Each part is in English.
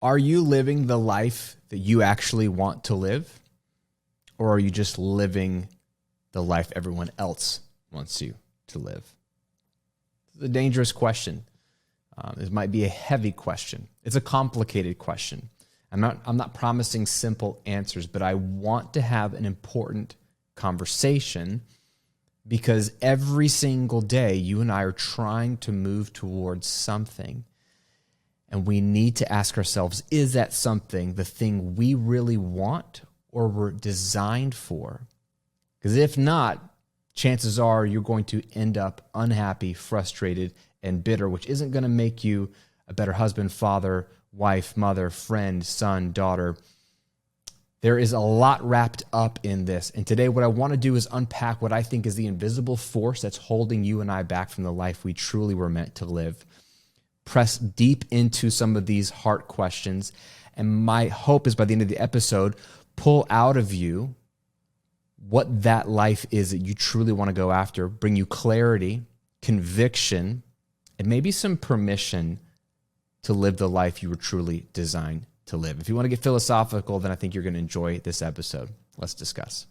Are you living the life that you actually want to live? Or are you just living the life everyone else wants you to live? It's a dangerous question. It might be a heavy question. It's a complicated question. I'm not promising simple answers, but I want to have an important conversation because every single day you and I are trying to move towards something. And we need to ask ourselves, is that something the thing we really want or were designed for? Because if not, chances are you're going to end up unhappy, frustrated, and bitter, which isn't going to make you a better husband, father, wife, mother, friend, son, daughter. There is a lot wrapped up in this. And today what I want to do is unpack what I think is the invisible force that's holding you and I back from the life we truly were meant to live. Press deep into some of these heart questions. And my hope is by the end of the episode, pull out of you what that life is that you truly want to go after, bring you clarity, conviction, and maybe some permission to live the life you were truly designed to live. If you want to get philosophical, then I think you're going to enjoy this episode. Let's discuss.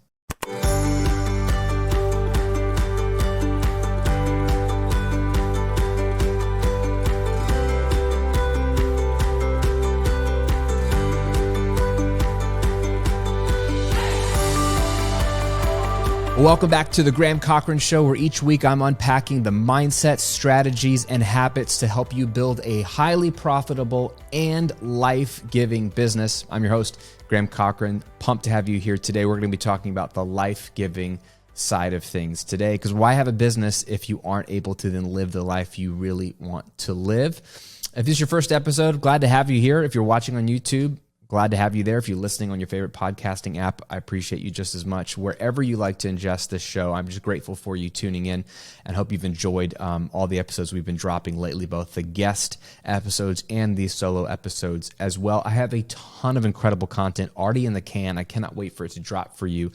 Welcome back to the Graham Cochran Show, where each week I'm unpacking the mindset, strategies, and habits to help you build a highly profitable and life-giving business. I'm your host, Graham Cochran. Pumped to have you here today. We're going to be talking about the life-giving side of things today, because why have a business if you aren't able to then live the life you really want to live? If this is your first episode, glad to have you here. If you're watching on YouTube, glad to have you there. If you're listening on your favorite podcasting app, I appreciate you just as much. Wherever you like to ingest this show, I'm just grateful for you tuning in and hope you've enjoyed all the episodes we've been dropping lately, both the guest episodes and the solo episodes as well. I have a ton of incredible content already in the can. I cannot wait for it to drop for you.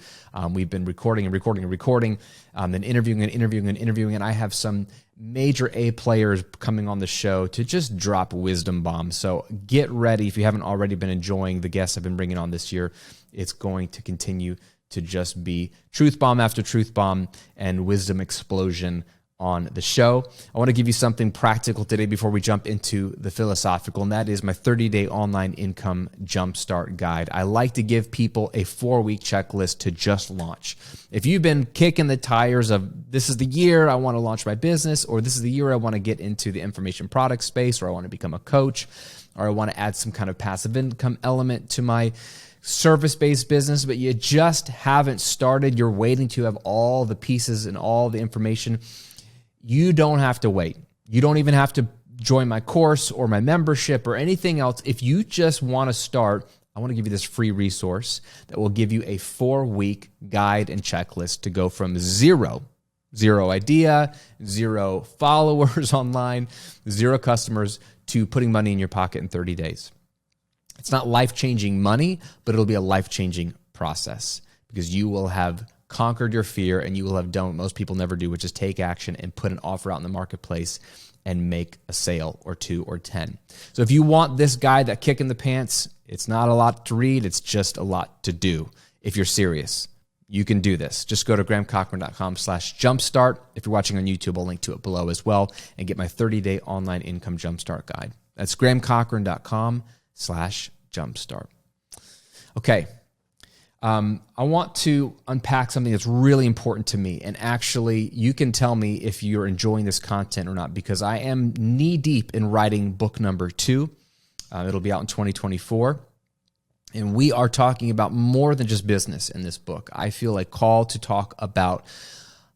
We've been recording, then interviewing, and I have some major A players coming on the show to just drop wisdom bombs. So get ready. If you haven't already been enjoying the guests I've been bringing on this year, it's going to continue to just be truth bomb after truth bomb and wisdom explosion on the show. I want to give you something practical today before we jump into the philosophical, and that is my 30-day online income jumpstart guide. I like to give people a 4-week checklist to just launch. If you've been kicking the tires of this is the year I want to launch my business, or this is the year I want to get into the information product space, or I want to become a coach, or I want to add some kind of passive income element to my service-based business, but you just haven't started, you're waiting to have all the pieces and all the information, you don't have to wait. You don't even have to join my course or my membership or anything else. If you just want to start, I want to give you this free resource that will give you a 4-week guide and checklist to go from zero idea, 0 followers online, 0 customers, to putting money in your pocket in 30 days. It's not life-changing money, but it'll be a life-changing process because you will have conquered your fear and you will have done what most people never do, which is take action and put an offer out in the marketplace and make a sale or 2 or 10. So if you want this guide, that kick in the pants, it's not a lot to read. It's just a lot to do. If you're serious, you can do this. Just go to grahamcochran.com/jumpstart. If you're watching on YouTube, I'll link to it below as well and get my 30-day online income jumpstart guide. That's grahamcochran.com/jumpstart. Okay. I want to unpack something that's really important to me. And actually, you can tell me if you're enjoying this content or not, because I am knee-deep in writing book number 2. It'll be out in 2024. And we are talking about more than just business in this book. I feel like called to talk about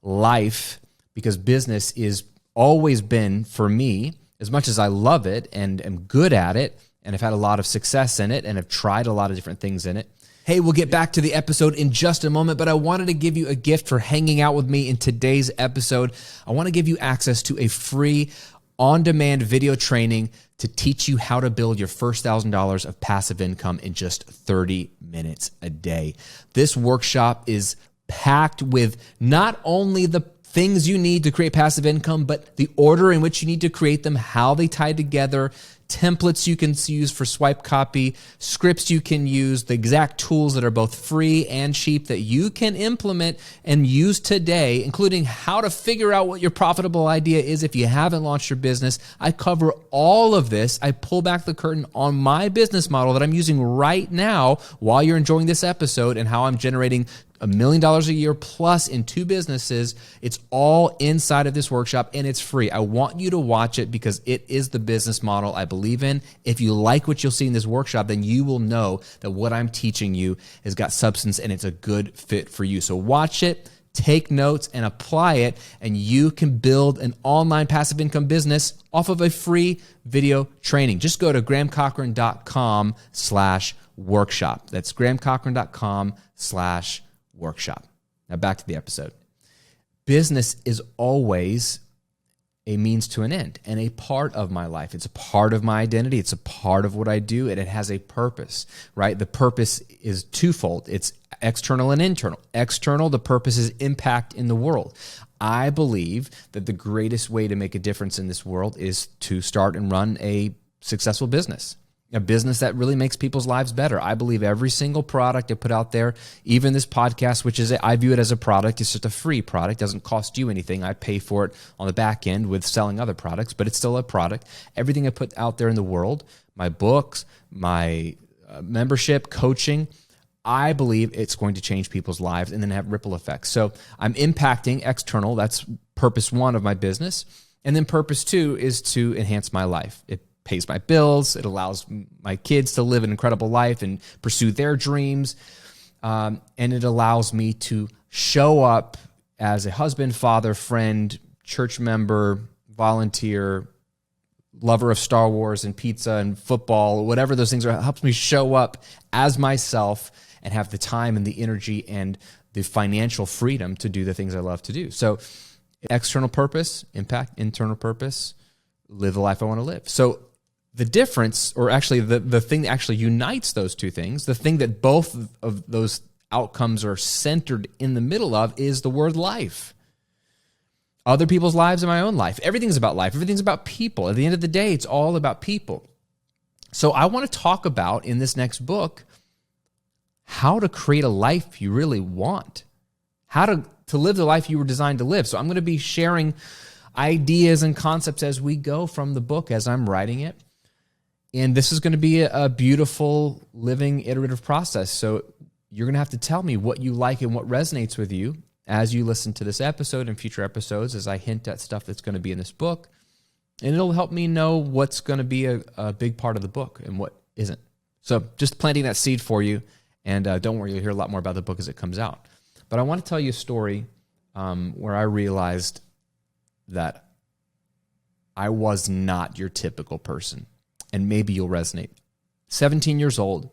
life because business is always been, for me, as much as I love it and am good at it and have had a lot of success in it and have tried a lot of different things in it. Hey, we'll get back to the episode in just a moment, but I wanted to give you a gift for hanging out with me in today's episode. I want to give you access to a free on-demand video training to teach you how to build your first $1,000 of passive income in just 30 minutes a day. This workshop is packed with not only the things you need to create passive income, but the order in which you need to create them, how they tie together, templates you can use for swipe copy, scripts you can use, the exact tools that are both free and cheap that you can implement and use today, including how to figure out what your profitable idea is if you haven't launched your business. I cover all of this. I pull back the curtain on my business model that I'm using right now while you're enjoying this episode and how I'm generating $1 million a year plus in 2 businesses. It's all inside of this workshop and it's free. I want you to watch it because it is the business model I believe in. If you like what you'll see in this workshop, then you will know that what I'm teaching you has got substance and it's a good fit for you. So watch it, take notes, and apply it, and you can build an online passive income business off of a free video training. Just go to grahamcochran.com/workshop. That's grahamcochran.com/workshop. Now back to the episode. Business is always a means to an end and a part of my life. It's a part of my identity. It's a part of what I do, and it has a purpose, right? The purpose is twofold. It's external and internal. External, the purpose is impact in the world. I believe that the greatest way to make a difference in this world is to start and run a successful business. A business that really makes people's lives better. I believe every single product I put out there, even this podcast, which is, I view it as a product. It's just a free product. It doesn't cost you anything. I pay for it on the back end with selling other products, but it's still a product. Everything I put out there in the world, my books, my membership, coaching, I believe it's going to change people's lives and then have ripple effects. So I'm impacting external. That's purpose 1 of my business. And then purpose 2 is to enhance my life. It pays my bills. It allows my kids to live an incredible life and pursue their dreams. And it allows me to show up as a husband, father, friend, church member, volunteer, lover of Star Wars and pizza and football, whatever those things are. It helps me show up as myself and have the time and the energy and the financial freedom to do the things I love to do. So external purpose, impact, internal purpose, live the life I want to live. So the difference, or actually the thing that actually unites those two things, the thing that both of those outcomes are centered in the middle of, is the word life. Other people's lives and my own life. Everything's about life. Everything's about people. At the end of the day, it's all about people. So I want to talk about, in this next book, how to create a life you really want. How to live the life you were designed to live. So I'm going to be sharing ideas and concepts as we go from the book as I'm writing it. And this is going to be a beautiful, living, iterative process. So you're going to have to tell me what you like and what resonates with you as you listen to this episode and future episodes, as I hint at stuff that's going to be in this book. And it'll help me know what's going to be a big part of the book and what isn't. So just planting that seed for you. And don't worry, you'll hear a lot more about the book as it comes out. But I want to tell you a story where I realized that I was not your typical person. And maybe you'll resonate. 17 years old,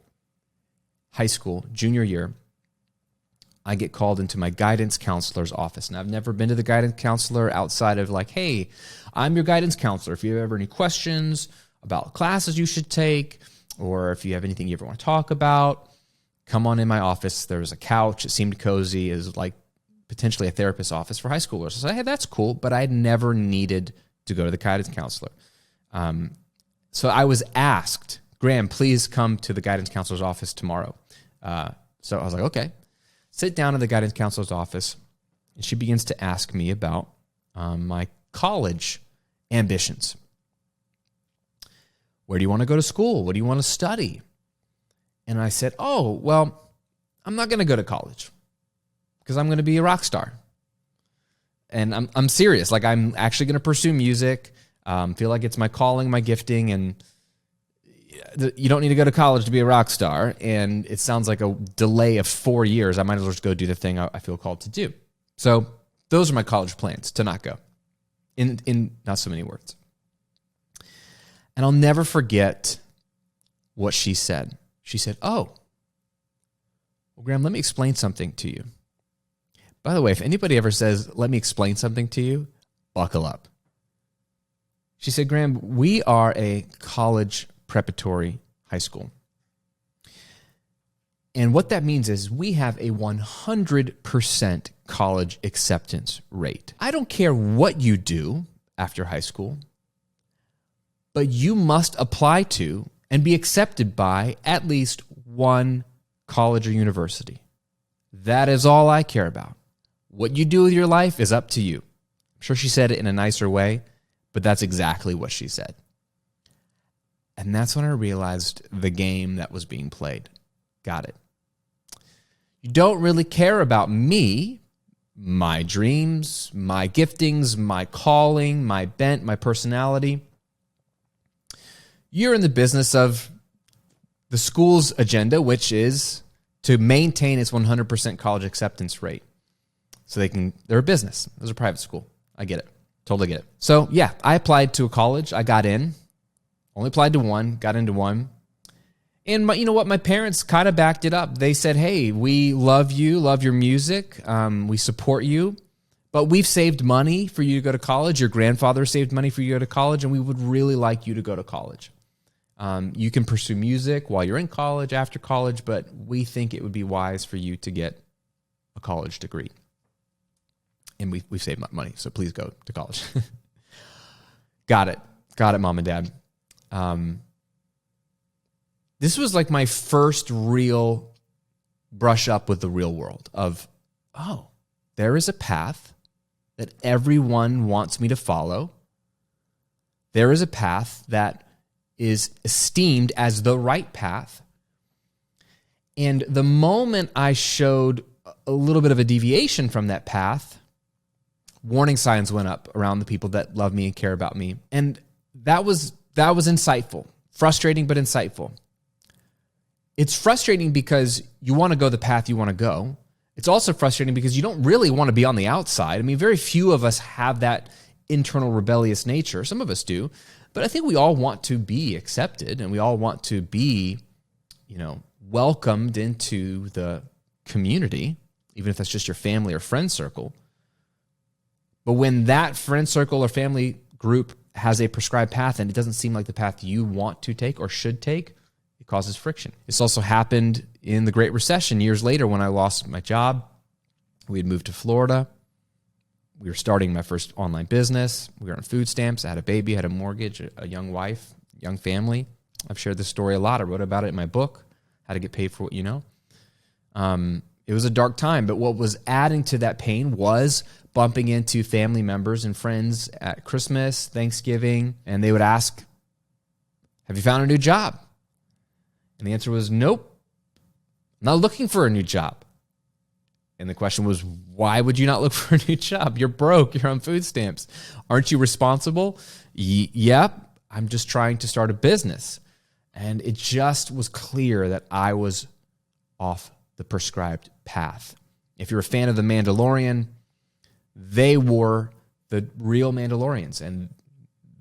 high school, junior year, I get called into my guidance counselor's office. And I've never been to the guidance counselor outside of like, hey, I'm your guidance counselor. If you have ever any questions about classes you should take, or if you have anything you ever want to talk about, come on in my office. There was a couch. It seemed cozy. It was like potentially a therapist's office for high schoolers. So I said, hey, that's cool. But I had never needed to go to the guidance counselor. So I was asked, Graham, please come to the guidance counselor's office tomorrow. So I was like, okay. Sit down in the guidance counselor's office, and she begins to ask me about my college ambitions. Where do you want to go to school? What do you want to study? And I said, oh, well, I'm not going to go to college because I'm going to be a rock star. And I'm serious. Like, I'm actually going to pursue music. Feel like it's my calling, my gifting, and you don't need to go to college to be a rock star. And it sounds like a delay of 4 years. I might as well just go do the thing I feel called to do. So those are my college plans, to not go, in not so many words. And I'll never forget what she said. She said, oh, well, Graham, let me explain something to you. By the way, if anybody ever says, let me explain something to you, buckle up. She said, Graham, we are a college preparatory high school. And what that means is we have a 100% college acceptance rate. I don't care what you do after high school. but you must apply to and be accepted by at least one college or university. That is all I care about. What you do with your life is up to you. I'm sure she said it in a nicer way, but that's exactly what she said. And that's when I realized the game that was being played. Got it. You don't really care about me, my dreams, my giftings, my calling, my bent, my personality. You're in the business of the school's agenda, which is to maintain its 100% college acceptance rate. So they're a business. It was a private school. I get it. Totally get it. So yeah, I applied to a college. I got in. Only applied to one, got into one. And you know what? My parents kind of backed it up. They said, hey, we love you, love your music. We support you, but we've saved money for you to go to college. Your grandfather saved money for you to go to college, and we would really like you to go to college. You can pursue music while you're in college, after college, but we think it would be wise for you to get a college degree. And we've saved money, so please go to college. Got it, Mom and Dad. This was like my first real brush up with the real world of, oh, there is a path that everyone wants me to follow. There is a path that is esteemed as the right path. And the moment I showed a little bit of a deviation from that path, warning signs went up around the people that love me and care about me. And that was insightful, frustrating, but insightful. It's frustrating because you want to go the path you want to go. It's also frustrating because you don't really want to be on the outside. I mean, very few of us have that internal rebellious nature. Some of us do, but I think we all want to be accepted and we all want to be, welcomed into the community, even if that's just your family or friend circle. But when that friend circle or family group has a prescribed path and it doesn't seem like the path you want to take or should take, it causes friction. This also happened in the Great Recession years later when I lost my job. We had moved to Florida. We were starting my first online business. We were on food stamps. I had a baby, had a mortgage, a young wife, young family. I've shared this story a lot. I wrote about it in my book, How to Get Paid for What You Know. It was a dark time, but what was adding to that pain was bumping into family members and friends at Christmas, Thanksgiving, and they would ask, have you found a new job? And the answer was, nope, I'm not looking for a new job. And the question was, why would you not look for a new job? You're broke. You're on food stamps. Aren't you responsible? Yep. I'm just trying to start a business. And it just was clear that I was off the prescribed path. If you're a fan of The Mandalorian, they were the real Mandalorians. And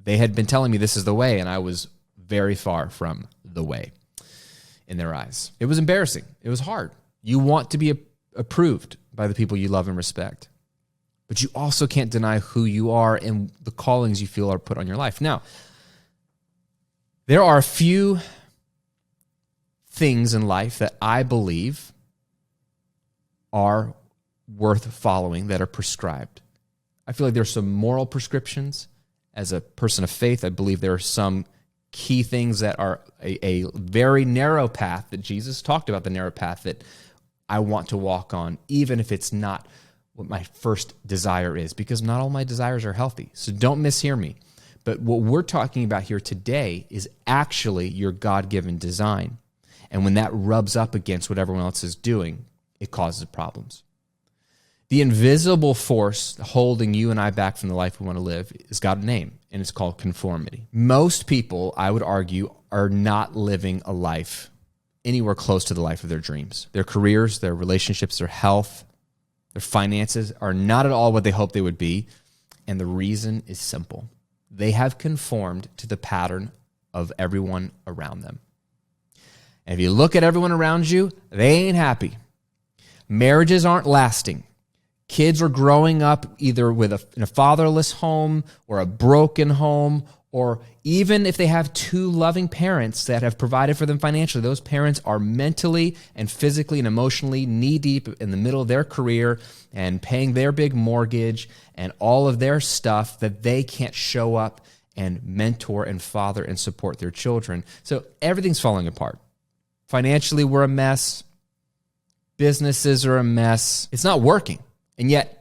they had been telling me this is the way, and I was very far from the way in their eyes. It was embarrassing. It was hard. You want to be approved by the people you love and respect, but you also can't deny who you are and the callings you feel are put on your life. Now, there are a few things in life that I believe are worth following that are prescribed. I feel like there's some moral prescriptions. As a person of faith, I believe there are some key things that are a very narrow path that Jesus talked about, the narrow path that I want to walk on, even if it's not what my first desire is, because not all my desires are healthy. So don't mishear me. But what we're talking about here today is actually your God-given design. And when that rubs up against what everyone else is doing, it causes problems. The invisible force holding you and I back from the life we want to live has got a name, and it's called conformity. Most people, I would argue, are not living a life anywhere close to the life of their dreams. Their careers, their relationships, their health, their finances are not at all what they hoped they would be, and the reason is simple. They have conformed to the pattern of everyone around them. And if you look at everyone around you, they ain't happy. Marriages aren't lasting. Kids are growing up either in a fatherless home or a broken home, or even if they have two loving parents that have provided for them financially, those parents are mentally and physically and emotionally knee-deep in the middle of their career and paying their big mortgage and all of their stuff that they can't show up and mentor and father and support their children. So everything's falling apart. Financially, we're a mess. Businesses are a mess. It's not working. And yet,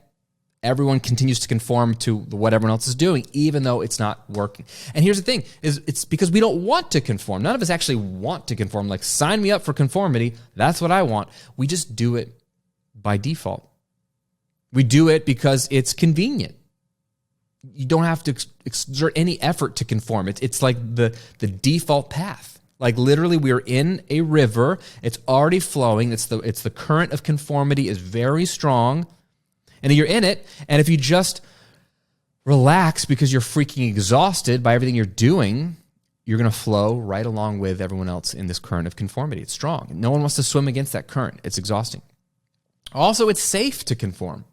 everyone continues to conform to what everyone else is doing, even though it's not working. And here's the thing, is it's because we don't want to conform. None of us actually want to conform. Like, sign me up for conformity. That's what I want. We just do it by default. We do it because it's convenient. You don't have to exert any effort to conform. It's like the default path. Like, literally, we are in a river. It's already flowing. It's the current of conformity is very strong. And you're in it. And if you just relax because you're freaking exhausted by everything you're doing, you're going to flow right along with everyone else in this current of conformity. It's strong. No one wants to swim against that current. It's exhausting. Also, it's safe to conform.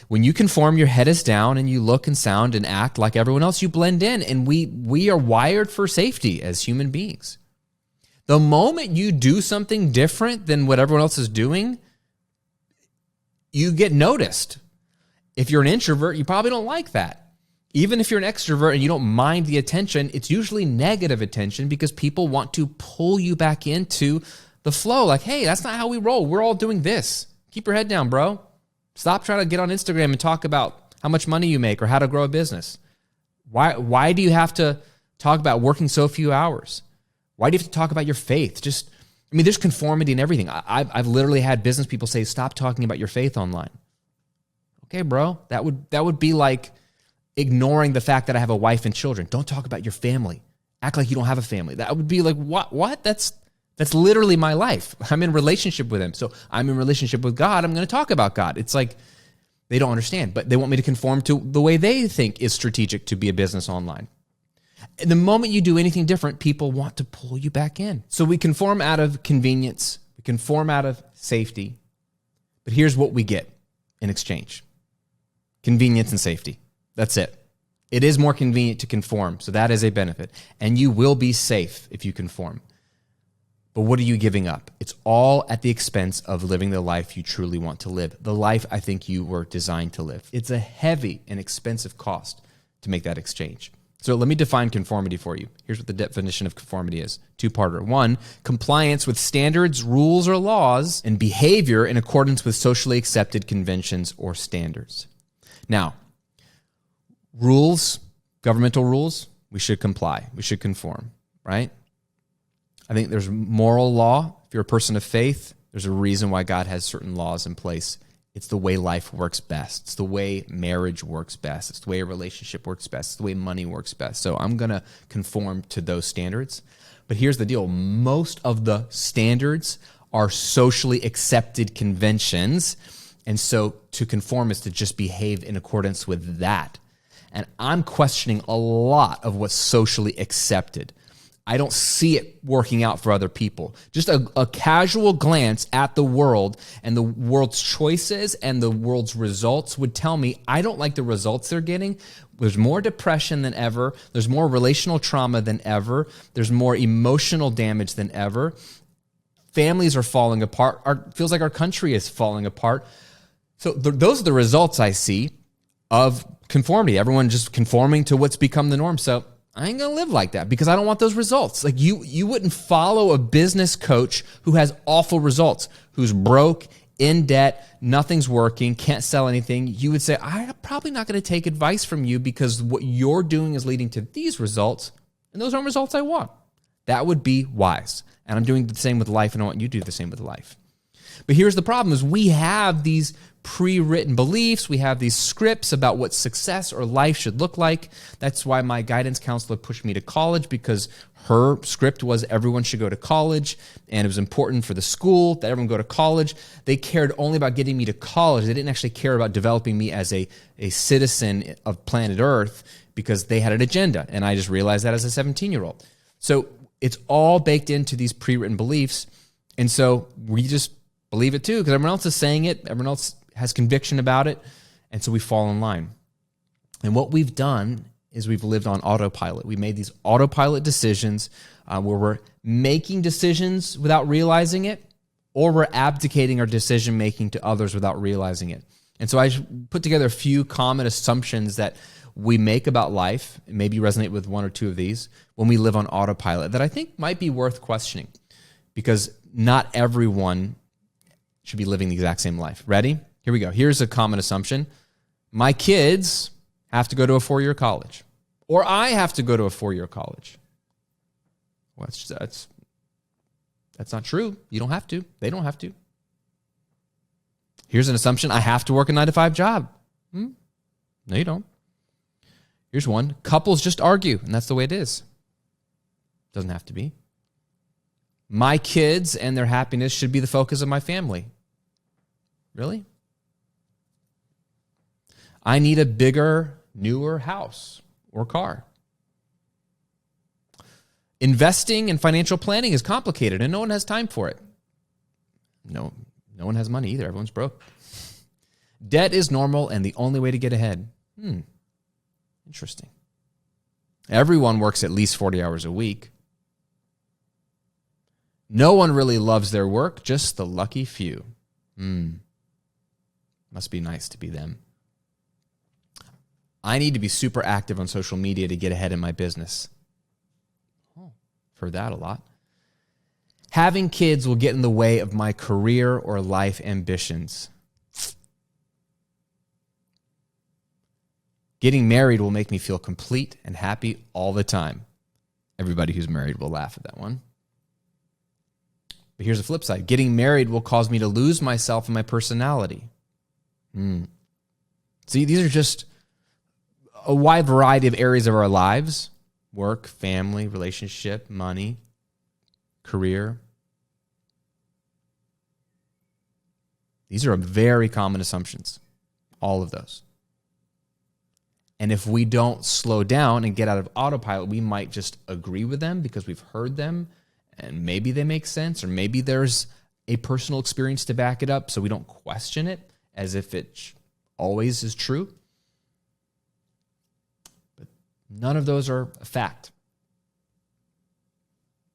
When you conform, your head is down and you look and sound and act like everyone else. You blend in, and we are wired for safety as human beings. The moment you do something different than what everyone else is doing, you get noticed. If you're an introvert, you probably don't like that. Even if you're an extrovert and you don't mind the attention, it's usually negative attention because people want to pull you back into the flow. Like, hey, that's not how we roll. We're all doing this. Keep your head down, bro. Stop trying to get on Instagram and talk about how much money you make or how to grow a business. Why do you have to talk about working so few hours? Why do you have to talk about your faith? There's conformity in everything. I've literally had business people say, stop talking about your faith online. Okay, bro, that would be like ignoring the fact that I have a wife and children. Don't talk about your family. Act like you don't have a family. That would be like, what? That's literally my life. I'm in relationship with him. So I'm in relationship with God. I'm going to talk about God. It's like they don't understand, but they want me to conform to the way they think is strategic to be a business online. And the moment you do anything different, people want to pull you back in. So we conform out of convenience. We conform out of safety. But here's what we get in exchange. Convenience and safety. That's it. It is more convenient to conform, so that is a benefit. And you will be safe if you conform. But what are you giving up? It's all at the expense of living the life you truly want to live, the life I think you were designed to live. It's a heavy and expensive cost to make that exchange. So let me define conformity for you. Here's what the definition of conformity is. Two-parter. 1, compliance with standards, rules, or laws, and behavior in accordance with socially accepted conventions or standards. Now, rules, governmental rules, we should comply. We should conform, right? I think there's moral law. If you're a person of faith, there's a reason why God has certain laws in place. It's the way life works best. It's the way marriage works best. It's the way a relationship works best. It's the way money works best. So I'm going to conform to those standards. But here's the deal. Most of the standards are socially accepted conventions. And so to conform is to just behave in accordance with that. And I'm questioning a lot of what's socially accepted. I don't see it working out for other people. Just a casual glance at the world and the world's choices and the world's results would tell me I don't like the results they're getting. There's more depression than ever. There's more relational trauma than ever. There's more emotional damage than ever. Families are falling apart. Feels like our country is falling apart. So those are the results I see of conformity. Everyone just conforming to what's become the norm. So I ain't going to live like that because I don't want those results. Like you wouldn't follow a business coach who has awful results, who's broke, in debt, nothing's working, can't sell anything. You would say, I'm probably not going to take advice from you because what you're doing is leading to these results, and those aren't results I want. That would be wise. And I'm doing the same with life, and I want you to do the same with life. But here's the problem is we have these pre-written beliefs. We have these scripts about what success or life should look like. That's why my guidance counselor pushed me to college because her script was everyone should go to college, and it was important for the school that everyone go to college. They cared only about getting me to college. They didn't actually care about developing me as a citizen of planet Earth because they had an agenda, and I just realized that as a 17-year-old. So it's all baked into these pre-written beliefs, and so we just believe it too because everyone else is saying it. Everyone else has conviction about it, and so we fall in line. And what we've done is we've lived on autopilot. We made these autopilot decisions where we're making decisions without realizing it, or we're abdicating our decision-making to others without realizing it. And so I put together a few common assumptions that we make about life, maybe you resonate with one or two of these, when we live on autopilot, that I think might be worth questioning, because not everyone should be living the exact same life. Ready? Here we go. Here's a common assumption. My kids have to go to a 4-year college, or I have to go to a 4-year college. Well, that's not true. You don't have to. They don't have to. Here's an assumption. I have to work a 9-to-5 job. No, you don't. Here's one. Couples just argue, and that's the way it is. Doesn't have to be. My kids and their happiness should be the focus of my family. Really? I need a bigger, newer house or car. Investing and financial planning is complicated, and no one has time for it. No one has money either. Everyone's broke. Debt is normal and the only way to get ahead. Interesting. Everyone works at least 40 hours a week. No one really loves their work, just the lucky few. Must be nice to be them. I need to be super active on social media to get ahead in my business. Heard that a lot. Having kids will get in the way of my career or life ambitions. Getting married will make me feel complete and happy all the time. Everybody who's married will laugh at that one. But here's the flip side. Getting married will cause me to lose myself and my personality. See, these are just a wide variety of areas of our lives. Work, family, relationship, money, career. These are very common assumptions, all of those. And if we don't slow down and get out of autopilot, we might just agree with them because we've heard them, and maybe they make sense, or maybe there's a personal experience to back it up, so we don't question it as if it always is true. But none of those are a fact.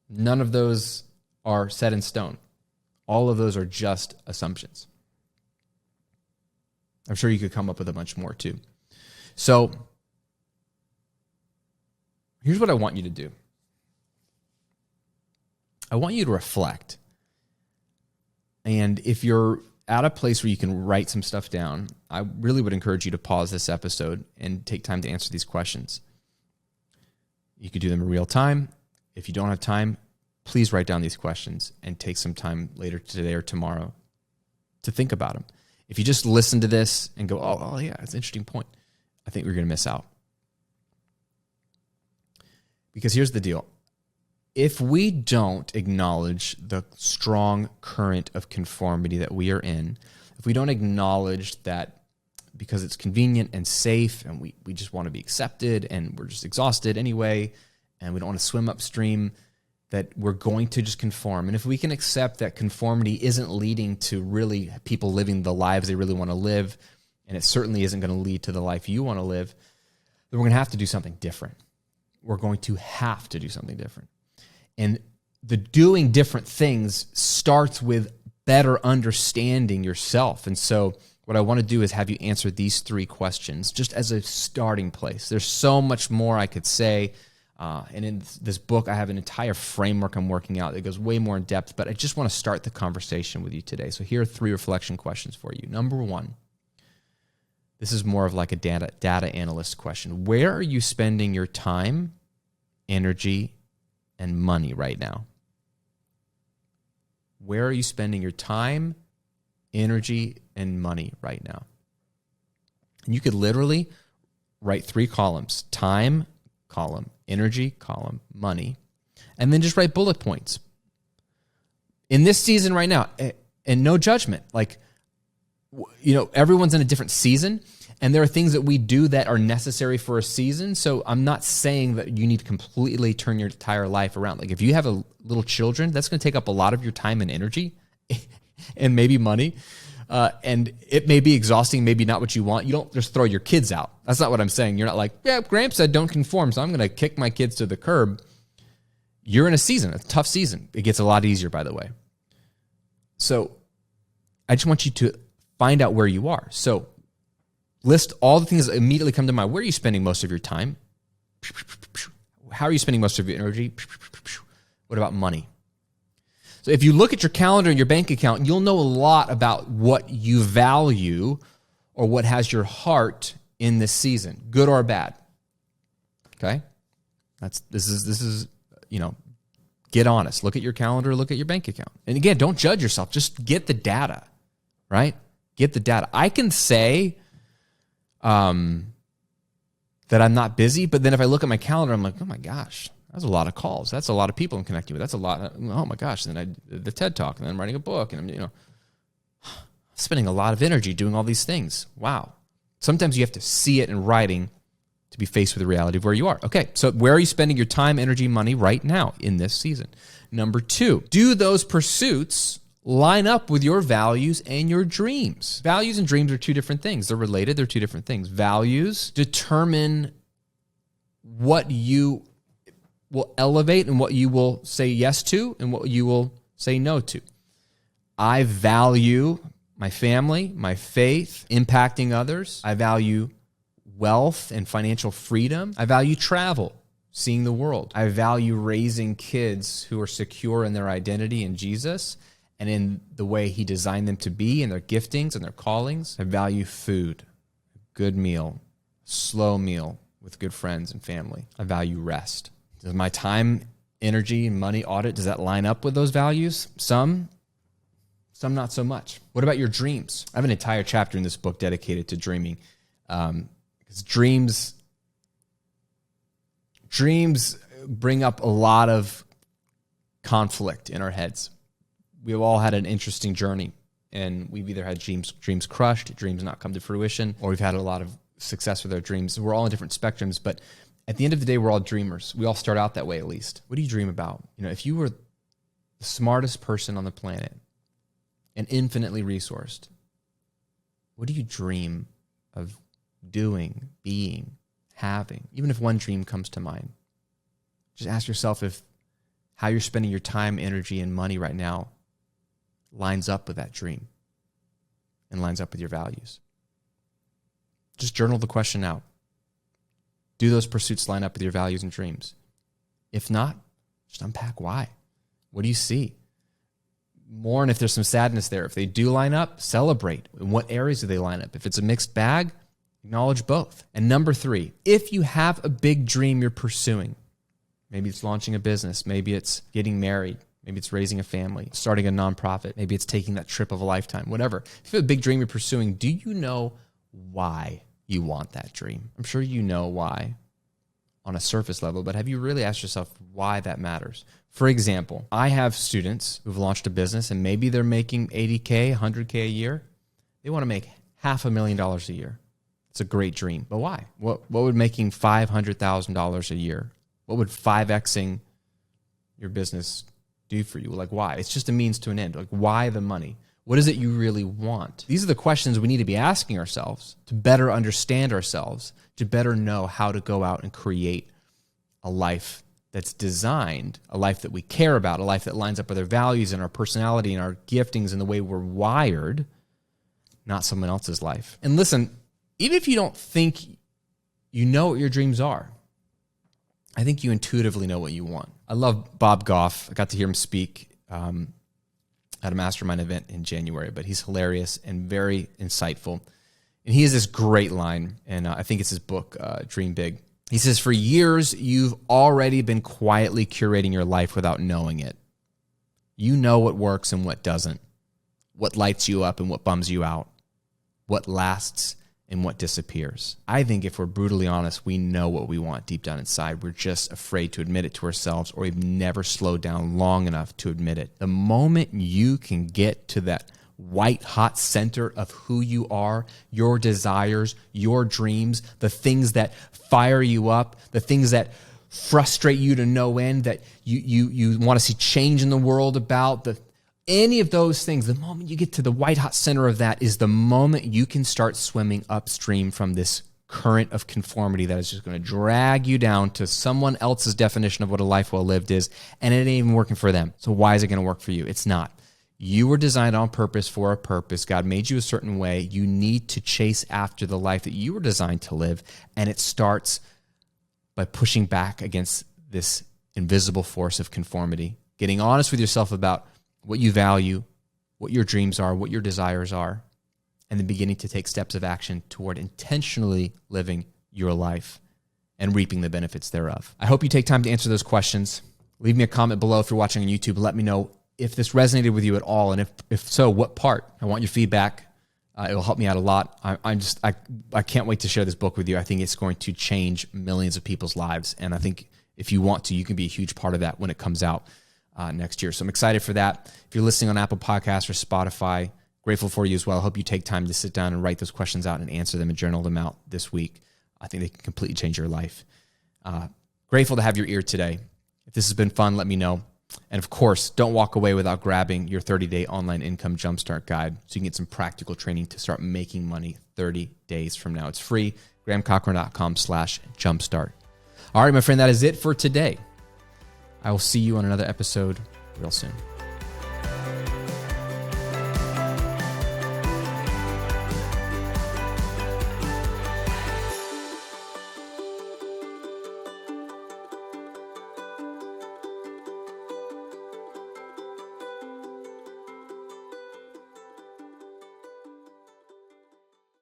None of those are set in stone. All of those are just assumptions. I'm sure you could come up with a bunch more too. So here's what I want you to do. I want you to reflect. And if you're at a place where you can write some stuff down, I really would encourage you to pause this episode and take time to answer these questions. You could do them in real time. If you don't have time, please write down these questions and take some time later today or tomorrow to think about them. If you just listen to this and go, oh yeah, that's an interesting point, I think we're going to miss out. Because here's the deal. If we don't acknowledge the strong current of conformity that we are in, if we don't acknowledge that because it's convenient and safe and we just want to be accepted and we're just exhausted anyway and we don't want to swim upstream, that we're going to just conform. And if we can accept that conformity isn't leading to really people living the lives they really want to live, and it certainly isn't going to lead to the life you want to live, then we're going to have to do something different. We're going to have to do something different. And the doing different things starts with better understanding yourself. And so what I want to do is have you answer these 3 questions just as a starting place. There's so much more I could say. And in this book, I have an entire framework I'm working out that goes way more in depth, but I just want to start the conversation with you today. So here are 3 reflection questions for you. Number 1, this is more of like a data analyst question. Where are you spending your time, energy, and money right now? Where are you spending your time, energy, and money right now? And you could literally write 3 columns: time, column, energy, column, money, and then just write bullet points. In this season right now, and no judgment, like, you know, everyone's in a different season, and there are things that we do that are necessary for a season. So I'm not saying that you need to completely turn your entire life around. Like if you have a little children, that's going to take up a lot of your time and energy and maybe money. And it may be exhausting, maybe not what you want. You don't just throw your kids out. That's not what I'm saying. You're not like, yeah, Gramps said don't conform, so I'm going to kick my kids to the curb. You're in a season, a tough season. It gets a lot easier, by the way. So I just want you to find out where you are. So List all the things that immediately come to mind. Where are you spending most of your time? How are you spending most of your energy? What about money? So if you look at your calendar and your bank account, you'll know a lot about what you value or what has your heart in this season, good or bad. Okay? This is get honest. Look at your calendar, look at your bank account. And again, don't judge yourself. Just get the data, right? Get the data. I can say that I'm not busy, but then if I look at my calendar, I'm like, oh my gosh, that's a lot of calls. That's a lot of people I'm connecting with. That's a lot. Oh my gosh. And then the TED Talk, and then I'm writing a book, and I'm spending a lot of energy doing all these things. Wow. Sometimes you have to see it in writing to be faced with the reality of where you are. Okay, so where are you spending your time, energy, money right now in this season? Number 2, do those pursuits line up with your values and your dreams? Values and dreams are two different things. They're related. They're two different things. Values determine what you will elevate and what you will say yes to and what you will say no to. I value my family, my faith, impacting others. I value wealth and financial freedom. I value travel, seeing the world. I value raising kids who are secure in their identity in Jesus and in the way he designed them to be and their giftings and their callings. I value food, a good meal, slow meal with good friends and family. I value rest. Does my time, energy, and money audit, does that line up with those values? Some not so much. What about your dreams? I have an entire chapter in this book dedicated to dreaming. Because dreams bring up a lot of conflict in our heads. We've all had an interesting journey, and we've either had dreams crushed, dreams not come to fruition, or we've had a lot of success with our dreams. We're all in different spectrums, but at the end of the day, we're all dreamers. We all start out that way, at least. What do you dream about? If you were the smartest person on the planet and infinitely resourced, what do you dream of doing, being, having? Even if one dream comes to mind, just ask yourself if how you're spending your time, energy, and money right now lines up with that dream and lines up with your values. Just journal the question out. Do those pursuits line up with your values and dreams? If not, just unpack why. What do you see? Mourn if there's some sadness there. If they do line up, celebrate. In what areas do they line up? If it's a mixed bag, acknowledge both. And number 3, if you have a big dream you're pursuing, maybe it's launching a business, maybe it's getting married, maybe it's raising a family, starting a nonprofit, maybe it's taking that trip of a lifetime, whatever. If you have a big dream you're pursuing, do you know why you want that dream? I'm sure you know why on a surface level, but have you really asked yourself why that matters? For example, I have students who've launched a business and maybe they're making $80K, $100K a year. They want to make $500,000 a year. It's a great dream, but why? What would making $500,000 a year, what would 5Xing your business do for you? Like, why? It's just a means to an end. Like, why the money? What is it you really want? These are the questions we need to be asking ourselves to better understand ourselves, to better know how to go out and create a life that's designed, a life that we care about, a life that lines up with our values and our personality and our giftings and the way we're wired, not someone else's life. And listen, even if you don't think you know what your dreams are, I think you intuitively know what you want. I love Bob Goff. I got to hear him speak at a mastermind event in January, but he's hilarious and very insightful. And he has this great line, and I think it's his book, Dream Big. He says, for years, you've already been quietly curating your life without knowing it. You know what works and what doesn't, what lights you up and what bums you out, what lasts and what disappears. I think if we're brutally honest, we know what we want deep down inside. We're just afraid to admit it to ourselves, or we've never slowed down long enough to admit it. The moment you can get to that white hot center of who you are, your desires, your dreams, the things that fire you up, the things that frustrate you to no end, that you want to see change in the world about, any of those things, the moment you get to the white hot center of that is the moment you can start swimming upstream from this current of conformity that is just going to drag you down to someone else's definition of what a life well lived is, and it ain't even working for them. So why is it going to work for you? It's not. You were designed on purpose for a purpose. God made you a certain way. You need to chase after the life that you were designed to live. And it starts by pushing back against this invisible force of conformity, getting honest with yourself about what you value, what your dreams are, what your desires are, and then beginning to take steps of action toward intentionally living your life and reaping the benefits thereof. I hope you take time to answer those questions. Leave me a comment below if you're watching on YouTube. Let me know if this resonated with you at all, and if so, what part. I want your feedback. It will help me out a lot. I can't wait to share this book with you. I think it's going to change millions of people's lives, and I think if you want to, you can be a huge part of that when it comes out next year. So I'm excited for that. If you're listening on Apple Podcasts or Spotify, grateful for you as well. I hope you take time to sit down and write those questions out and answer them and journal them out this week. I think they can completely change your life. Grateful to have your ear today. If this has been fun, let me know. And of course, don't walk away without grabbing your 30-day online income jumpstart guide so you can get some practical training to start making money 30 days from now. It's free, grahamcochrane.com/jumpstart. All right, my friend, that is it for today. I will see you on another episode real soon.